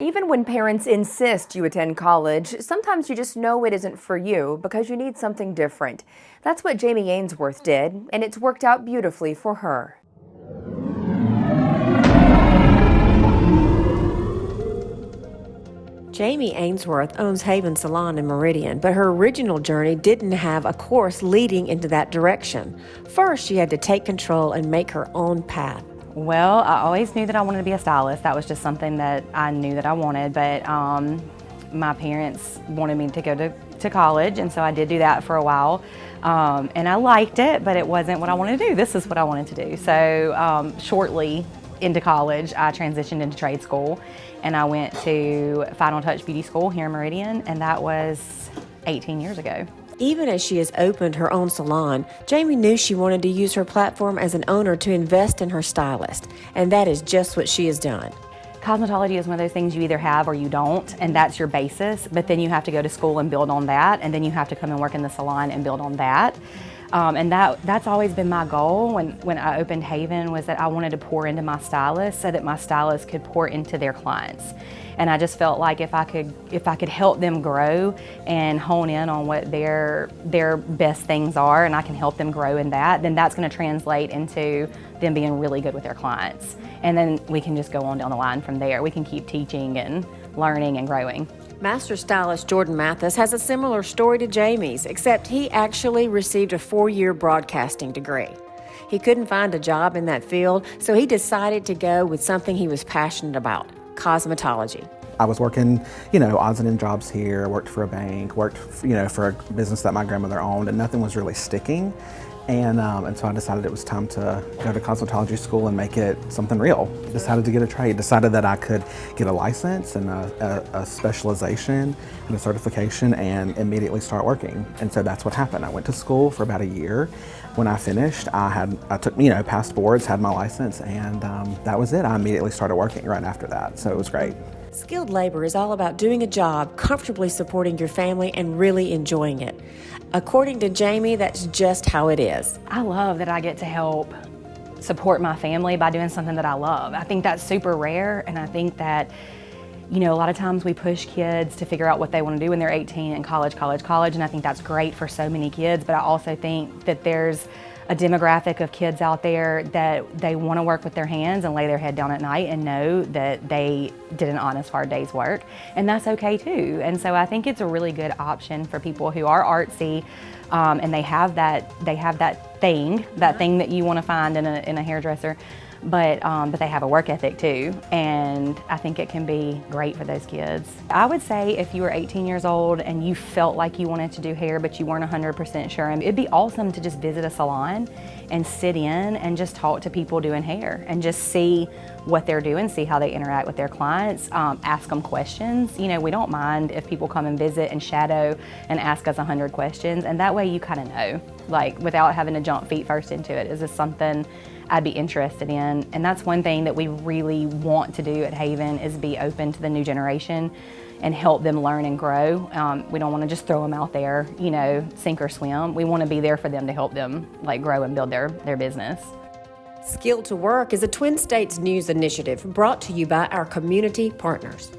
Even when parents insist you attend college, sometimes you just know it isn't for you because you need something different. That's what Jamie Ainsworth did, and it's worked out beautifully for her. Jamie Ainsworth owns Haven Salon in Meridian, but her original journey didn't have a course leading into that direction. First, she had to take control and make her own path. Well, I always knew that I wanted to be a stylist. That was just something that I knew that I wanted, but my parents wanted me to go to college, and so I did do that for a while. And I liked it, but it wasn't what I wanted to do. This is what I wanted to do. So shortly into college, I transitioned into trade school, and I went to Final Touch Beauty School here in Meridian, and that was 18 years ago. Even as she has opened her own salon, Jamie knew she wanted to use her platform as an owner to invest in her stylist, and that is just what she has done. Cosmetology is one of those things you either have or you don't, and that's your basis, but then you have to go to school and build on that, and then you have to come and work in the salon and build on that. And that's always been my goal when I opened Haven, was that I wanted to pour into my stylists so that my stylists could pour into their clients. And I just felt like if I could help them grow and hone in on what their best things are, and I can help them grow in that, then that's going to translate into them being really good with their clients. And then we can just go on down the line from there. We can keep teaching and learning and growing. Master stylist Jordan Mathis has a similar story to Jamie's, except he actually received a 4-year broadcasting degree. He couldn't find a job in that field, so he decided to go with something he was passionate about: cosmetology. I was working, odds and ends jobs here, worked for a bank, worked, for a business that my grandmother owned, and nothing was really sticking. And so I decided it was time to go to cosmetology school and make it something real. Decided to get a trade, decided that I could get a license and a specialization and a certification and immediately start working. And so that's what happened. I went to school for about a year. When I finished, I took, passed boards, had my license, and that was it. I immediately started working right after that, so it was great. Skilled labor is all about doing a job, comfortably supporting your family, and really enjoying it. According to Jamie, that's just how it is. I love that I get to help support my family by doing something that I love. I think that's super rare, and I think that, a lot of times we push kids to figure out what they want to do when they're 18 and college, and I think that's great for so many kids, but I also think that there's a demographic of kids out there that they want to work with their hands and lay their head down at night and know that they did an honest, hard day's work, and that's okay too. And so I think it's a really good option for people who are artsy, and they have that thing that you want to find in a hairdresser, but they have a work ethic too, and I think it can be great for those kids. I would say if you were 18 years old and you felt like you wanted to do hair but you weren't 100% sure, it'd be awesome to just visit a salon and sit in and just talk to people doing hair and just see what they're doing, see how they interact with their clients, ask them questions. We don't mind if people come and visit and shadow and ask us 100 questions, and that way you kind of know, like, without having to jump feet first into it. Is this something I'd be interested in? And that's one thing that we really want to do at Haven, is be open to the new generation and help them learn and grow. We don't want to just throw them out there, sink or swim. We want to be there for them to help them grow and build their business. Skilled to Work is a Twin States News initiative brought to you by our community partners.